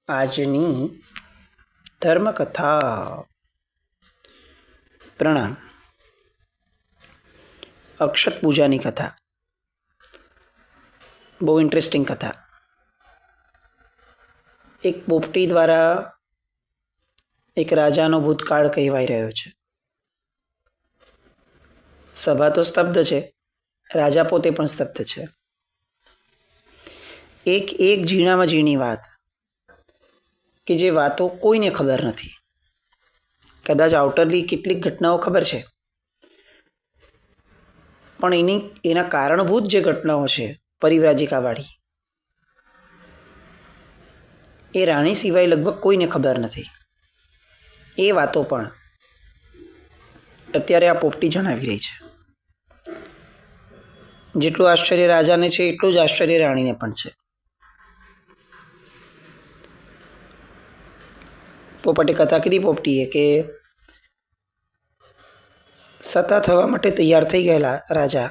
આજની ધર્મકથા. પ્રણામ. અક્ષત પૂજાની કથા. બહુ ઇન્ટરેસ્ટિંગ કથા. એક પોપટી દ્વારા એક રાજાનો ભૂતકાળ કહેવાઈ રહ્યો છે. સભા તો સ્તબ્ધ છે, રાજા પોતે પણ સ્તબ્ધ છે. એક ઝીણામાં ઝીણી વાત કે જે વાતો કોઈને ખબર નથી. કદાચ આઉટરલી કેટલીક ઘટનાઓ ખબર છે, પણ એના કારણભૂત જે ઘટનાઓ છે પરિવ્રાજિકાવાળી, એ રાણી સિવાય લગભગ કોઈને ખબર નથી. એ વાતો પણ અત્યારે આ પોપટી જણાવી રહી છે. જેટલું આશ્ચર્ય રાજાને છે એટલું જ આશ્ચર્ય રાણીને પણ છે. પોપટે કથા કીધી પોપટીએ કે સતા થવા માટે તૈયાર થઈ ગયેલા રાજા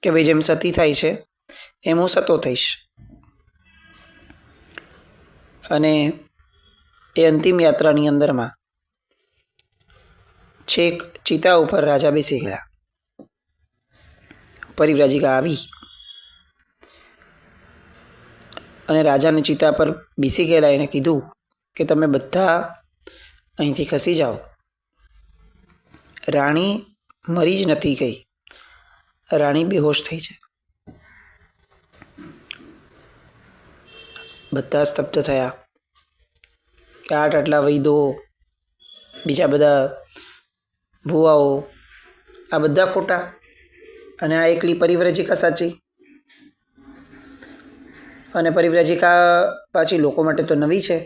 કે ભાઈ જેમ સતી થાય છે એમ હું સતો થઈશ. અને એ અંતિમ યાત્રાની અંદરમાં છેક ચિતા ઉપર રાજા બેસી ગયા. પરિવ્રાજિકા આવી અને રાજાને ચિતા પર બેસી ગયેલા એને કીધું કે તમે બધા અહીંથી ખસી જાઓ. રાણી મરી જ નથી ગઈ, રાણી બેહોશ થઈ છે. બધા સ્તબ્ધ થયા કે આટલા વૈદો, બીજા બધા ભુવાઓ, આ બધા ખોટા અને આ એકલી પરિવ્રાજિકા સાચી. અને પરિવ્રાજિકા પાછી લોકો માટે તો નવી છે,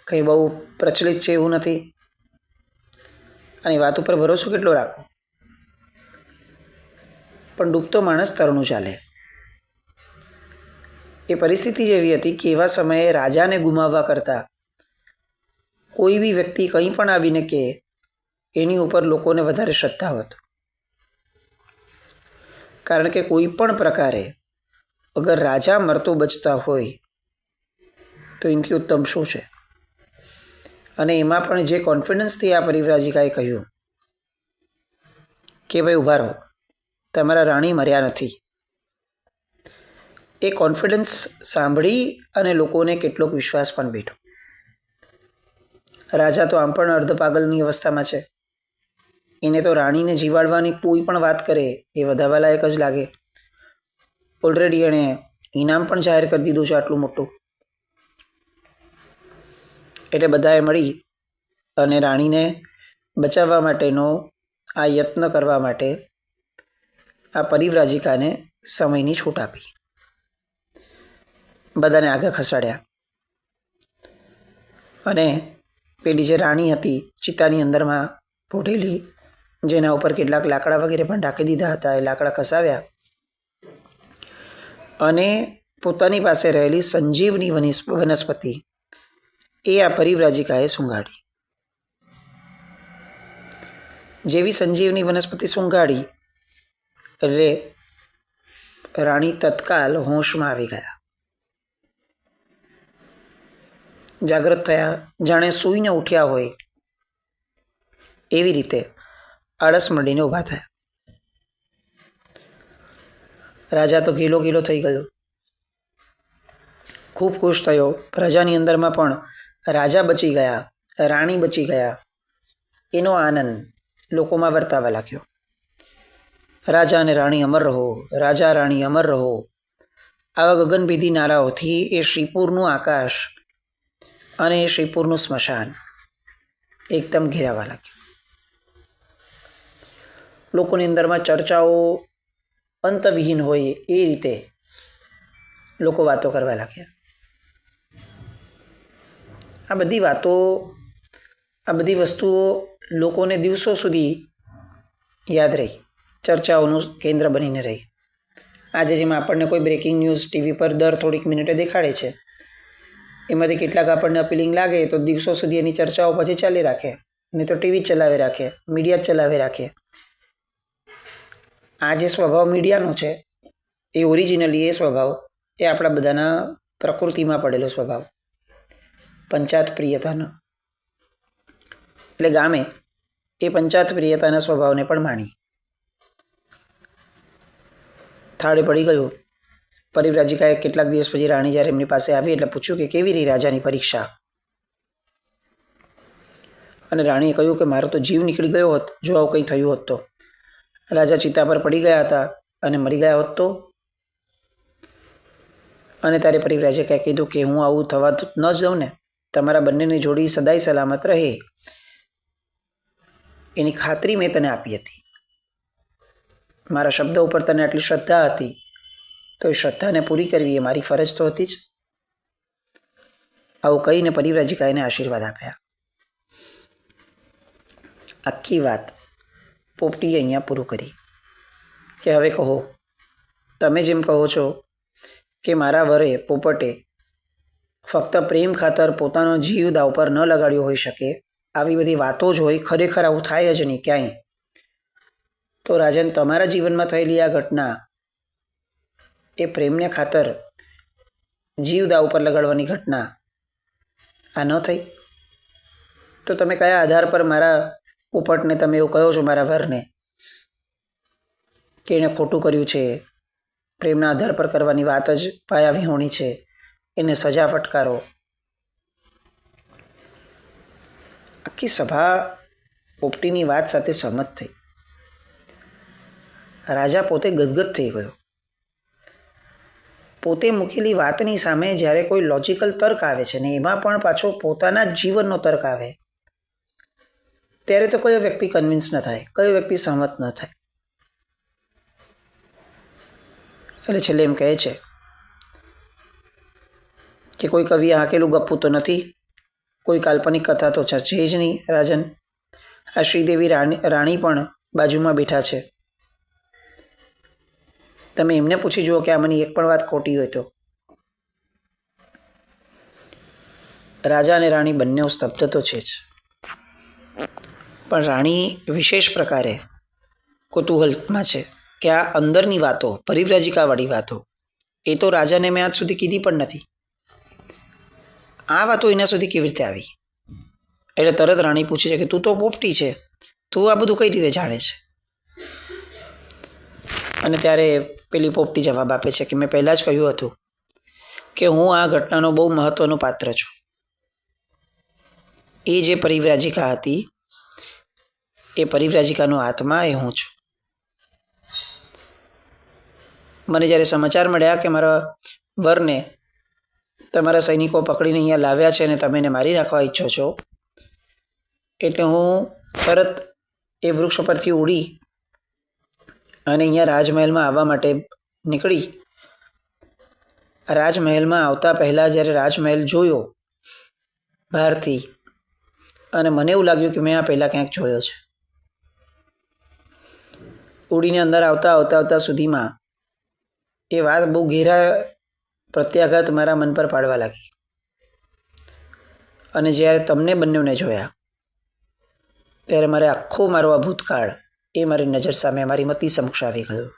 કંઈ બહુ પ્રચલિત છે એવું નથી. અને વાત ઉપર ભરોસો કેટલો રાખો? પણ ડૂબતો માણસ તરણું ચાલે. એ પરિસ્થિતિ જેવી હતી કે એવા સમયે રાજાને ગુમાવવા કરતાં કોઈ બી વ્યક્તિ કંઈ પણ આવીને કે એની ઉપર લોકોને વધારે શ્રદ્ધા હોત. કારણ કે કોઈ પણ પ્રકારે અગર રાજા મરતો બચતા હોય તો એનાથી ઉત્તમ શું છે? અને એમાં પણ જે કોન્ફિડન્સથી આ પરિવ્રાજિકાએ કહ્યું કે ભાઈ ઊભા રહો, તમારા રાણી મર્યા નથી. એ કોન્ફિડન્સ સાંભળી અને લોકોને કેટલોક વિશ્વાસ પણ બેઠો. રાજા તો આમ પણ અર્ધ પાગલની અવસ્થામાં છે. એને તો રાણીને જીવાડવાની કોઈ પણ વાત કરે એ વધારવા લાયક જ લાગે. ઓલરેડી એણે ઇનામ પણ જાહેર કરી દીધું છે આટલું મોટું. એટલે બધાએ મળી અને રાણીને બચાવવા માટેનો આ યત્ન કરવા માટે આ પરિવ્રાજિકાને સમયની છૂટ આપી. બધાને આગળ ખસાડ્યા અને પેલી જે રાણી હતી ચિતાની અંદરમાં પોઢેલી, જેના ઉપર કેટલાક લાકડા વગેરે પણ ઢાંકી દીધા હતા, એ લાકડા ખસાવ્યા અને પોતાની પાસે રહેલી સંજીવની વનસ્પતિ એ આ પરિવ્રાજિકાએ સૂંઘાડી. જેવી સંજીવની વનસ્પતિ સૂંઘાડી એટલે રાણી તત્કાલ હોશમાં આવી ગયા. જાગૃત થયા, જાણે સૂઈને ઉઠ્યા હોય એવી રીતે આળસ મંડીને ઊભા થયા. રાજા તો ગીલો થઈ ગયો, ખૂબ ખુશ થયો. પ્રજાની અંદરમાં પણ રાજા બચી ગયા, રાણી બચી ગયા, એનો આનંદ લોકોમાં વર્તાવા લાગ્યો. રાજા અને રાણી અમર રહો, રાજા રાણી અમર રહો, આવા ગગનભેદી નારાઓથી એ શ્રીપુરનું આકાશ અને એ શ્રીપુરનું સ્મશાન એકદમ ઘેરાવા લાગ્યું. લોકોની અંદરમાં ચર્ચાઓ અંતવિહીન હોય એ રીતે લોકો વાતો કરવા લાગ્યા. આ બધી વાતો, આ બધી વસ્તુઓ લોકોને દિવસો સુધી યાદ રહી, ચર્ચાઓનું કેન્દ્ર બનીને રહી. આજે જેમાં આપણને કોઈ બ્રેકિંગ ન્યૂઝ ટીવી પર દર થોડીક મિનિટે દેખાડે છે, એમાંથી કેટલાક આપણને અપીલિંગ લાગે તો દિવસો સુધી એની ચર્ચાઓ પછી ચાલી રાખે, નહીં તો ટીવી ચલાવી રાખે, મીડિયા ચલાવી રાખે. આ જે સ્વભાવ મીડિયાનો છે એ ઓરિજિનલી એ સ્વભાવ એ આપણા બધાના પ્રકૃતિમાં પડેલો સ્વભાવ. પંચાત પ્રિયતાનો, એટલે ગામે એ પંચાત પ્રિયતાના સ્વભાવને પણ માણી. થાળે પડી ગયું. પરિવ્રાજિકાએ કેટલાક દિવસ પછી રાણી જ્યારે એમની પાસે આવી એટલે પૂછ્યું કે કેવી રહી રાજાની પરીક્ષા. અને રાણીએ કહ્યું કે મારો તો જીવ નીકળી ગયો હોત જો આવું કંઈ થયું હોત તો. રાજા ચિતા પર પડી ગયા હતા અને મરી ગયા હોત તો. અને ત્યારે પરિવ્રાજિકાએ કીધું કે હું આવું થવા તો ન જ દઉં ને. તમારા બંનેની જોડી સદાય સલામત રહે એની ખાતરી મેં તને આપી હતી. મારા શબ્દ ઉપર તને આટલી શ્રદ્ધા હતી તો એ શ્રદ્ધાને પૂરી કરવી એ મારી ફરજ તો હતી જ. આવું કહીને પરિવ્રાજિકાએ એને આશીર્વાદ આપ્યા. આખી વાત પોપટીએ અહીંયા પૂરું કરી કે હવે કહો, તમે જેમ કહો છો કે મારા વરે પોપટે ફક્ત પ્રેમ ખાતર પોતાનો જીવ દાવ પર ન લગાડ્યો હોઈ શકે, આવી બધી વાતો જ હોય, ખરેખર આવું થાય જ નહીં ક્યાંય. તો રાજન, તમારા જીવનમાં થયેલી આ ઘટના એ પ્રેમને ખાતર જીવ દાવ પર લગાડવાની ઘટના આ ન થઈ? તો તમે કયા આધાર પર મારા પોપટને તમે એવું કહો છો, મારા વરને, કે એણે ખોટું કર્યું છે, પ્રેમના આધાર પર કરવાની વાત જ પાયા વિહોણી છે, એને સજા ફટકારો? આખી સભા પોપટીની વાત સાથે સહમત થઈ. રાજા પોતે ગદગદ થઈ ગયો. પોતે મૂકેલી વાતની સામે જ્યારે કોઈ લોજિકલ તર્ક આવે છે ને એમાં પણ પાછો પોતાના જ જીવનનો તર્ક આવે ત્યારે તો કયો વ્યક્તિ કન્વિન્સ ન થાય, કયો વ્યક્તિ સહમત ન થાય? એટલે છેલ્લે એમ કહે છે કે કોઈ કવિએ હાંકેલું ગપ્પું તો નથી, કોઈ કાલ્પનિક કથા તો છે જ નહીં. રાજન, આ શ્રીદેવી રાણી પણ બાજુમાં બેઠા છે. તમે એમને પૂછી જુઓ કે આમાંની એક પણ વાત ખોટી હોય તો. રાજા અને રાણી બંને સ્તબ્ધ તો છે જ, પણ રાણી વિશેષ પ્રકારે કુતૂહલમાં છે કે આ અંદરની વાતો, પરિવ્રાજિકાવાળી વાતો, એ તો રાજાને મેં આજ સુધી કીધી પણ નથી. આ વાતો એના સુધી કેવી રીતે આવી? એટલે તરત રાણી પૂછે છે કે તું તો પોપટી છે, તું આ બધું કઈ રીતે જાણે છે? અને ત્યારે પેલી પોપટી જવાબ આપે છે કે મેં પહેલાં જ કહ્યું હતું કે હું આ ઘટનાનો બહુ મહત્વનો પાત્ર છું. એ જે પરિવ્રાજિકા હતી એ પરિવ્રાજિકાનો આત્મા એ હું છું. મને જ્યારે સમાચાર મળ્યા કે મારા વરને તમારા સૈનિકો પકડીને અહીંયા લાવ્યા છે અને તમે એને મારી નાખવા ઈચ્છો છો, એટલે હું તરત એ વૃક્ષ પરથી ઉડી અને અહીંયા રાજમહેલમાં આવવા માટે નીકળી. રાજમહેલમાં આવતા પહેલાં જ્યારે રાજમહેલ જોયો બહારથી, અને મને એવું લાગ્યું કે મેં આ પહેલાં ક્યાંક જોયો છે. ઉડીને અંદર આવતા સુધીમાં એ વાત બહુ ઘેરા પ્રત્યાઘાત મારા મન પર પાડવા લાગી. અને જ્યારે તમને બંનેને જોયા ત્યારે મારે આખો મારો આ ભૂતકાળ એ મારી નજર સામે, મારી મતિ સમક્ષ આવી ગયો.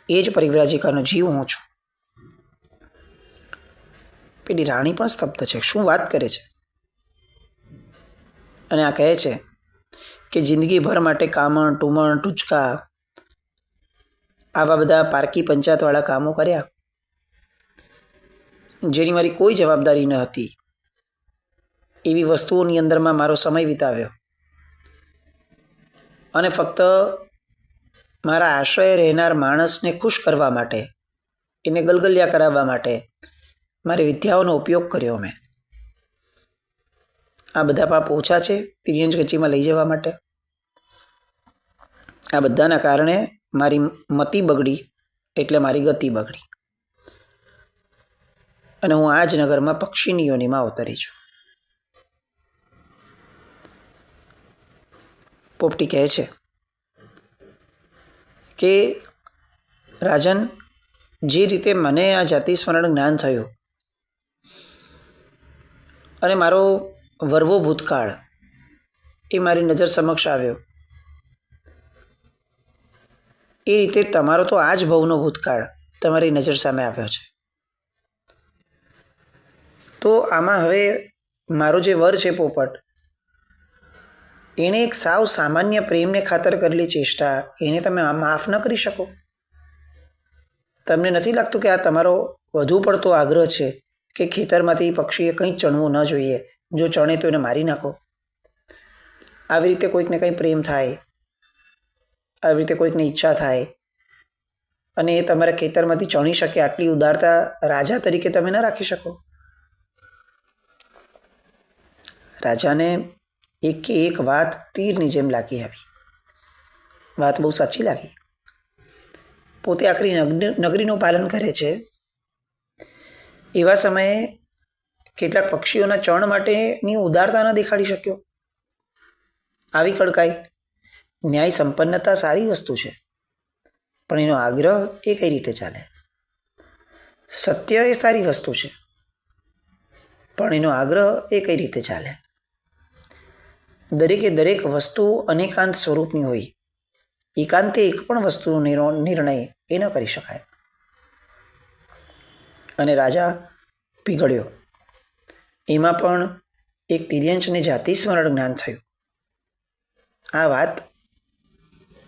એ જ પરિવ્રાજિકાનો જીવ હું છું. પેલી રાણી પણ સ્તબ્ધ છે, શું વાત કરે છે? અને આ કહે છે કે જિંદગીભર માટે કામણ, ટુમણ, ટૂચકા, આવા બધા પારકી પંચાયતવાળા કામો કર્યા જેની મારી કોઈ જવાબદારી ન હતી. એવી વસ્તુઓની અંદરમાં મારો સમય વિતાવ્યો અને ફક્ત મારા આશ્રય રહેનાર માણસને ખુશ કરવા માટે, એને ગલગલિયા કરાવવા માટે મારી વિદ્યાઓનો ઉપયોગ કર્યો મેં. આ બધા પાપ ઓછા છે તિર્યંજ ગચીમાં લઈ જવા માટે? આ બધાના કારણે મારી મતિ બગડી, એટલે મારી ગતિ બગડી અને હું આ જ નગરમાં પક્ષીની યોનિમાં અવતરી છું. પોપટી કહે છે કે રાજન, જે રીતે મને આ જાતિ સ્મરણ જ્ઞાન થયું અને મારો વરવો ભૂતકાળ એ મારી નજર સમક્ષ આવ્યો, એ રીતે તમારો તો આ જ ભવનો ભૂતકાળ તમારી નજર સામે આવ્યો છે. તો આમાં હવે મારો જે વર છે પોપટ, એણે એક સાવ સામાન્ય પ્રેમને ખાતર કરેલી ચેષ્ટા એને તમે માફ ન કરી શકો? તમને નથી લાગતું કે આ તમારો વધુ પડતો આગ્રહ છે કે ખેતરમાંથી પક્ષીએ કંઈ ચણવું ન જોઈએ, જો ચણે તો એને મારી નાખો? આવી રીતે કોઈકને કંઈ પ્રેમ થાય, આવી રીતે કોઈકને ઈચ્છા થાય અને એ તમારા ખેતરમાંથી ચણી શકે, આટલી ઉદારતા રાજા તરીકે તમે ન રાખી શકો? રાજાને એકે એક વાત તીરની જેમ લાગી આવી. વાત બહુ સાચી લાગી. પોતે આખરી નગરીનું પાલન કરે છે, એવા સમયે કેટલાક પક્ષીઓના ચણ માટેની ઉદારતા ન દેખાડી શક્યો? આવી કડકાઈ! ન્યાય સંપન્નતા સારી વસ્તુ છે, પણ એનો આગ્રહ એ કઈ રીતે ચાલે? સત્ય એ સારી વસ્તુ છે, પણ એનો આગ્રહ એ કઈ રીતે ચાલે? દરેકે દરેક વસ્તુ અનેકાંત સ્વરૂપની હોય, એકાંતે એક પણ વસ્તુનો નિર્ણય એ ન કરી શકાય. અને રાજા પીગળ્યો. એમાં પણ એક તિર્યંશને જાતિ સ્મરણ જ્ઞાન થયું. આ વાત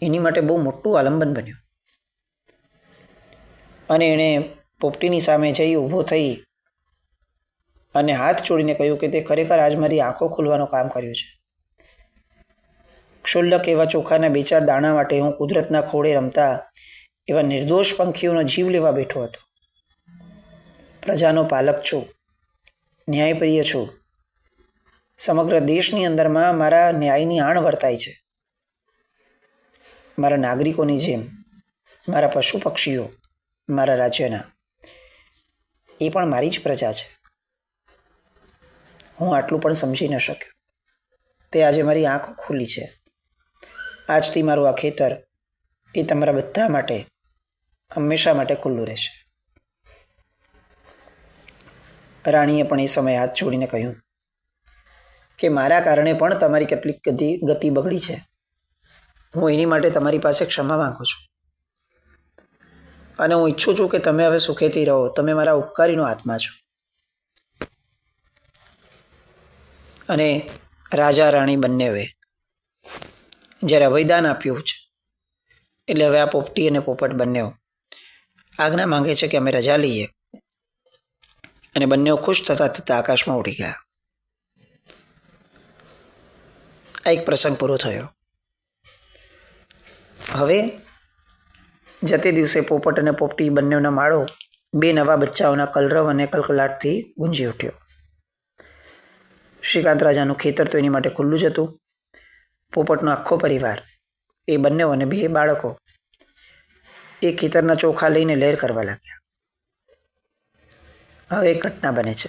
એની માટે બહુ મોટું આલંબન બન્યું અને એણે પોપટીની સામે જઈ ઊભો થઈ અને હાથ જોડીને કહ્યું કે તે ખરેખર આજ મારી આંખો ખોલવાનું કામ કર્યું છે. ક્ષુલ્લક એવા ચોખાના 2-4 દાણા માટે હું કુદરતના ખોળે રમતા એવા નિર્દોષ પંખીઓનો જીવ લેવા બેઠો હતો. પ્રજાનો પાલક છું, ન્યાયપ્રિય છું. સમગ્ર દેશની અંદરમાં મારા ન્યાયની આણ વર્તાય છે. મારા નાગરિકોની જેમ મારા પશુ પક્ષીઓ મારા રાજ્યના, એ પણ મારી જ પ્રજા છે. હું આટલું પણ સમજી ન શક્યો. તે આજે મારી આંખો ખુલી છે. આજથી મારું આ ખેતર એ તમારા બધા માટે હંમેશા માટે ખુલ્લું રહેશે. રાણીએ પણ એ સમયે હાથ જોડીને કહ્યું કે મારા કારણે પણ તમારી કેટલીક ગતિ બગડી છે. હું એની માટે તમારી પાસે ક્ષમા માંગુ છું અને હું ઈચ્છું છું કે તમે હવે સુખેથી રહો. તમે મારા ઉપકારીનો આત્મા છો. અને રાજા રાણી બંનેવે જ્યારે અભયદાન આપ્યું છે, એટલે હવે આ પોપટી અને પોપટ બંને આજ્ઞા માંગે છે કે અમે રજા લઈએ. અને બંને ખુશ થતા થતા આકાશમાં ઉડી ગયા. આ એક પ્રસંગ પૂરો થયો. હવે જતે દિવસે પોપટ અને પોપટી બંનેના માળો 2 નવા બચ્ચાઓના કલરવ અને કલકલાટથી ગુંજી ઉઠ્યો. શ્રીકાંત રાજાનું ખેતર તો એની માટે ખુલ્લું જ હતું. પોપટનો આખો પરિવાર, એ બંને અને 2 બાળકો એ ખેતરના ચોખા લઈને લહેર કરવા લાગ્યા. હવે એક ઘટના બને છે.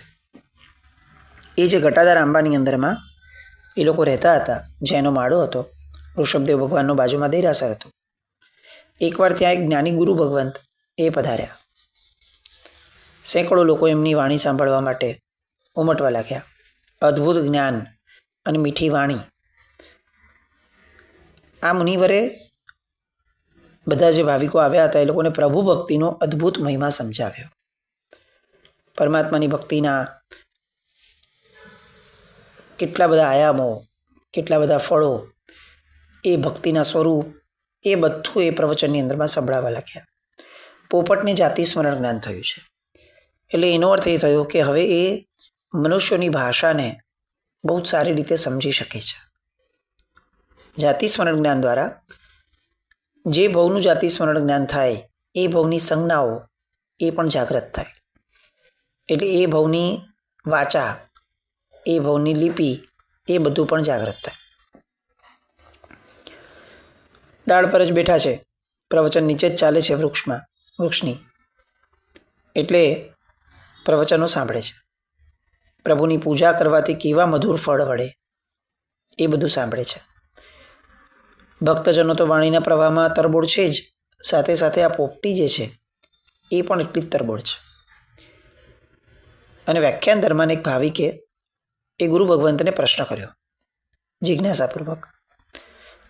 એ જે ઘટાદાર આંબાની અંદરમાં એ લોકો રહેતા હતા, જેનો માળો હતો, ઋષભદેવ ભગવાનનો બાજુમાં દેરાસર હતો. એકવાર ત્યાં એક જ્ઞાની ગુરુ ભગવંત એ પધાર્યા. સેંકડો લોકો એમની વાણી સાંભળવા માટે ઉમટવા લાગ્યા. અદ્ભુત જ્ઞાન અને મીઠી વાણી. આ મુનિવરે બધા જે ભાવિકો આવ્યા હતા એ લોકોને પ્રભુ ભક્તિનો અદ્ભુત મહિમા સમજાવ્યો. પરમાત્માની ભક્તિના કેટલા બધા આયામો, કેટલા બધા ફળો, એ ભક્તિના સ્વરૂપ, એ બધું એ પ્રવચનની અંદરમાં સંભળાવા લાગ્યા. પોપટને જાતિ સ્મરણ જ્ઞાન થયું છે. એટલે એનો અર્થ એ થયો કે હવે એ મનુષ્યોની ભાષાને બહુ જ સારી રીતે સમજી શકે છે. જાતિ સ્મરણ જ્ઞાન દ્વારા જે ભવનું જાતિ સ્મરણ જ્ઞાન થાય, એ ભવની સંજ્ઞાઓ એ પણ જાગૃત થાય. એટલે એ ભવની વાચા, એ ભવની લિપિ, એ બધું પણ જાગૃત થાય. ડાળ પર જ બેઠા છે, પ્રવચન નીચે જ ચાલે છે વૃક્ષની, એટલે પ્રવચનો સાંભળે છે. પ્રભુની પૂજા કરવાથી કેવા મધુર ફળ વળે, એ બધું સાંભળે છે. ભક્તજનો તો વાણીના પ્રવાહમાં તરબોળ છે જ, સાથે સાથે આ પોપટી જે છે એ પણ એટલી જ તરબોળ છે. અને વ્યાખ્યાન ધર્માને એક ભાવિકે એ ગુરુ ભગવંતને પ્રશ્ન કર્યો જિજ્ઞાસાપૂર્વક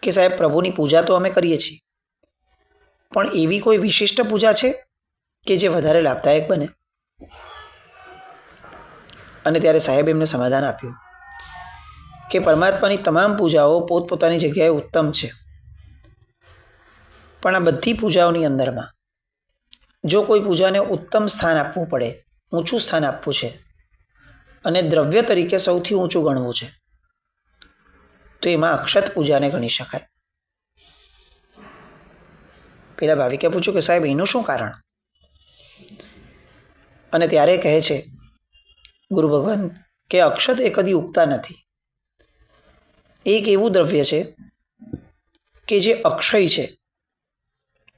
કે સાહેબ, પ્રભુની પૂજા તો અમે કરીએ છીએ, પણ એવી કોઈ વિશિષ્ટ પૂજા છે કે જે વધારે લાભદાયક બને? અને ત્યારે સાહેબ એમને સમાધાન આપ્યું કે પરમાત્માની તમામ પૂજાઓ પોતપોતાની જગ્યાએ ઉત્તમ છે, પણ આ બધી પૂજાઓની અંદરમાં જો કોઈ પૂજાને ઉત્તમ સ્થાન આપવું પડે, ઊંચું સ્થાન આપવું છે અને દ્રવ્ય તરીકે સૌથી ઊંચું ગણવું છે, તો એમાં અક્ષત પૂજાને ગણી શકાય. પેલા ભાવિકે પૂછ્યું કે સાહેબ એનું શું કારણ? અને ત્યારે કહે છે ગુરુ ભગવાન કે અક્ષત એ કદી ઉગતા નથી. એક એવું દ્રવ્ય છે કે જે અક્ષય છે,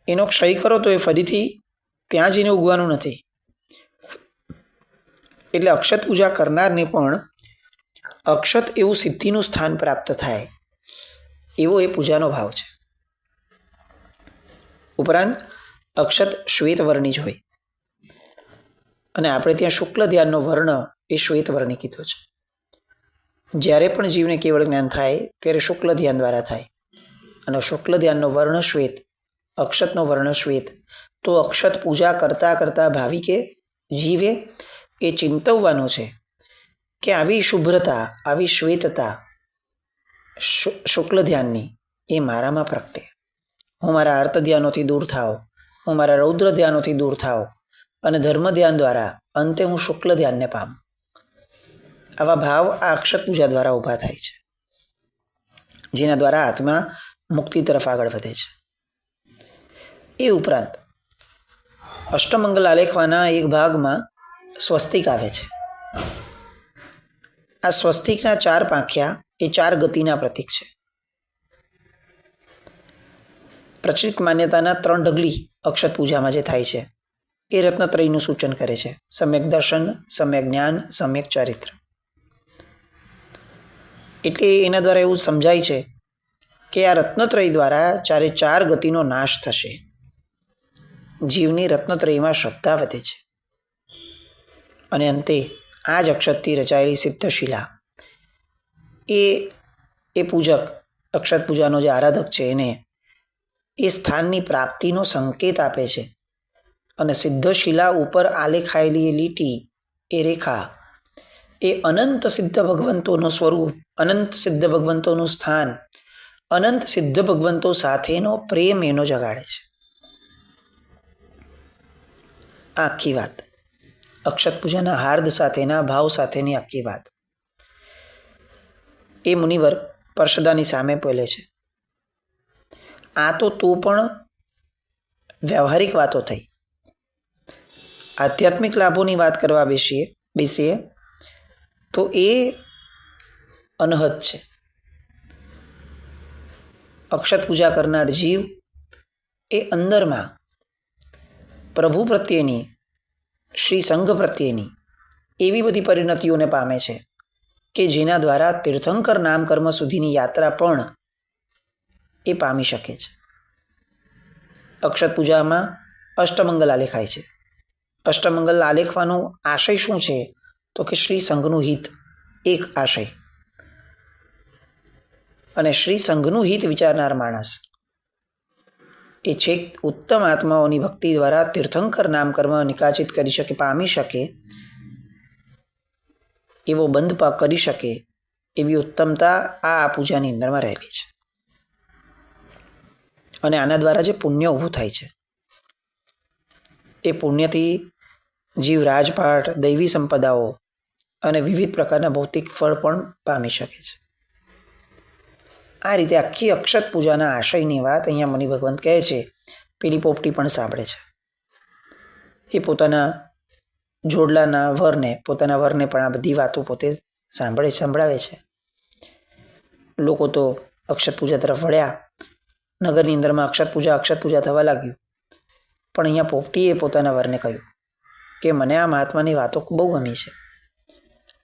એનો ક્ષય કરો તો એ ફરીથી ત્યાં જઈને ઉગવાનું નથી. એટલે અક્ષત પૂજા કરનારને પણ અક્ષત એવું સિદ્ધિનું સ્થાન પ્રાપ્ત થાય એવો એ પૂજાનો ભાવ છે. ઉપરાંત અક્ષત શ્વેત વર્ણિ જ હોય અને આપણે ત્યાં શુક્લ ધ્યાનનો વર્ણ એ શ્વેત વર્ણિ કીધો છે. જ્યારે પણ જીવને કેવળ જ્ઞાન થાય ત્યારે શુક્લ ધ્યાન દ્વારા થાય અને શુક્લ ધ્યાનનો વર્ણ શ્વેત, અક્ષતનો વર્ણ શ્વેત. તો અક્ષત પૂજા કરતાં કરતાં ભાવિકે જીવે એ ચિંતવવાનું છે કે આવી શુભ્રતા, આવી શ્વેતતા શુક્લ ધ્યાનની એ મારામાં પ્રગટે. હું મારા અર્થ ધ્યાનોથી દૂર થાવ, હું મારા રૌદ્ર ધ્યાનોથી દૂર થાવ અને ધર્મ ધ્યાન દ્વારા અંતે હું શુક્લ ધ્યાનને પામું. આવા ભાવ આ અક્ષત પૂજા દ્વારા ઊભા થાય છે, જેના દ્વારા આત્મા મુક્તિ તરફ આગળ વધે છે. એ ઉપરાંત અષ્ટમંગલ આલેખવાના એક ભાગમાં સ્વસ્તિક આવે છે. આ સ્વસ્તિકના 4 પાંખિયા એ 4 ગતિના પ્રતીક છે. પ્રચલિત માન્યતાના 3 ઢગલી અક્ષત પૂજામાં જે થાય છે એ રત્નત્રયનું સૂચન કરે છે: સમ્યક દર્શન, સમ્યક જ્ઞાન, સમ્યક ચારિત્ર. એટલે એના દ્વારા એવું સમજાય છે કે આ રત્નત્રય દ્વારા 4 ગતિનો નાશ થશે. જીવની રત્નત્રયમાં શ્રદ્ધા વધે છે અને અંતે આ જ અક્ષતથી રચાયેલી સિદ્ધશિલા એ પૂજક, અક્ષત પૂજાનો જે આરાધક છે એને એ સ્થાનની પ્રાપ્તિનો સંકેત આપે છે. અને સિદ્ધશિલા ઉપર આલેખાયેલી એ લીટી, એ રેખા એ અનંત સિદ્ધ ભગવંતોનું સ્વરૂપ, અનંત સિદ્ધ ભગવંતોનું સ્થાન, અનંત સિદ્ધ ભગવંતો સાથેનો પ્રેમ એનો જગાડે છે. આ આખી વાત અક્ષત પૂજાના હાર્દ સાથેના ભાવ સાથેની આખી વાત એ મુનિવર પરશદાની સામે બોલે છે. આ તો પણ વ્યવહારિક વાતો થઈ. આધ્યાત્મિક લાભોની વાત કરવા બેસીએ તો એ અનહદ છે. અક્ષત પૂજા કરનાર જીવ એ અંદરમાં પ્રભુ પ્રત્યેની, શ્રી સંઘ પ્રત્યેની એવી બધી પરિણતિઓને પામે છે કે જેના દ્વારા તીર્થંકર નામ કર્મ સુધીની યાત્રા પણ એ પામી શકે છે. અક્ષત પૂજામાં અષ્ટમંગલ આલેખાય છે. અષ્ટમંગલ આલેખવાનો આશય શું છે? તો કે શ્રી સંઘનું હિત, એક આશય. અને શ્રી સંઘનું હિત વિચારનાર માણસ એ છેક ઉત્તમ આત્માઓની ભક્તિ દ્વારા તીર્થંકર નામ કર્મ નિકાચિત કરી શકે, પામી શકે, એવો બંધ પાક કરી શકે એવી ઉત્તમતા આ પૂજાની અંદરમાં રહેલી છે. અને આના દ્વારા જે પુણ્ય ઊભું થાય છે એ પુણ્યથી જીવ રાજપાટ, દૈવી સંપદાઓ અને વિવિધ પ્રકારના ભૌતિક ફળ પણ પામી શકે છે. આ રીતે આખી અક્ષત પૂજાના આશયની વાત અહીંયા મુનિ ભગવંત કહે છે. પેલી પોપટી પણ સાંભળે છે. એ પોતાના જોડલાના પોતાના વરને પણ આ બધી વાતો પોતે સંભળાવે છે. લોકો તો અક્ષત પૂજા તરફ વળ્યા. નગરની અંદરમાં અક્ષત પૂજા થવા લાગ્યું. પણ અહીંયા પોપટીએ પોતાના વરને કહ્યું કે મને આ મહાત્માની વાતો બહુ ગમી છે.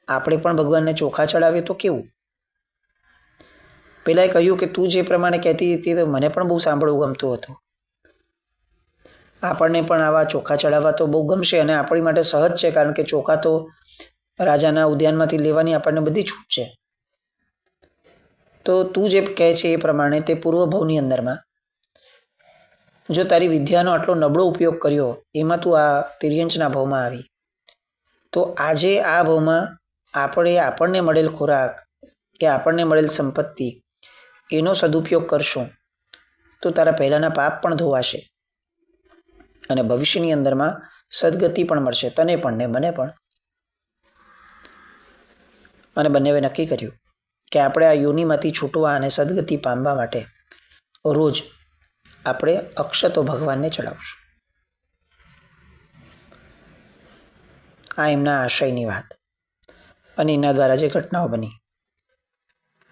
આપણે પણ ભગવાનને ચોખા ચડાવીએ તો કેવું? પેલાએ કહ્યું કે તું જે પ્રમાણે કહેતી હતી તો મને પણ બહુ સાંભળવું ગમતું હતું. આપણને પણ આવા ચોખા ચડાવવા તો બહુ ગમશે અને આપણી માટે સહજ છે, કારણ કે ચોખા તો રાજાના ઉદ્યાનમાંથી લેવાની આપણને બધી છૂટ છે. તો તું જે કહે છે એ પ્રમાણે તે પૂર્વભાવની અંદરમાં જો તારી વિદ્યાનો આટલો નબળો ઉપયોગ કર્યો, એમાં તું આ તિર્યંચના ભાવમાં આવી, તો આજે આ ભાવમાં આપણને મળેલ ખોરાક કે આપણને મળેલ સંપત્તિ એનો સદુપયોગ કરશું તો તારા પહેલાંના પાપ પણ ધોવાશે અને ભવિષ્યની અંદરમાં સદગતિ પણ મળશે, તને પણ ને મને પણ. અને બંનેવે નક્કી કર્યું કે આપણે આ યોનિમાંથી છૂટવા અને સદગતિ પામવા માટે રોજ આપણે અક્ષતો ભગવાનને ચડાવશું. આ એમના આશયની વાત અને એના દ્વારા જે ઘટનાઓ બની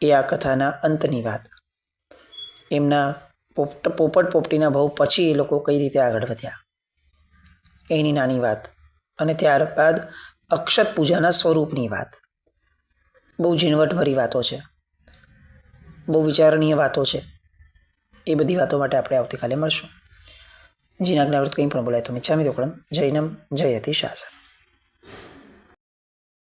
એ આ કથાના અંતની વાત. એમના પોપટ પોપટીના ભાવ પછી એ લોકો કઈ રીતે આગળ વધ્યા એની નાની વાત અને ત્યારબાદ અક્ષત પૂજાના સ્વરૂપની વાત. બહુ ઝીણવટભરી વાતો છે, બહુ વિચારણીય વાતો છે. એ બધી વાતો માટે આપણે આવતીકાલે મળશું. જીનાજ્ઞાવૃત કંઈ પણ બોલાય તો મિચ્છામિ દુક્કડમ. જૈનમ જયતિ શાસન.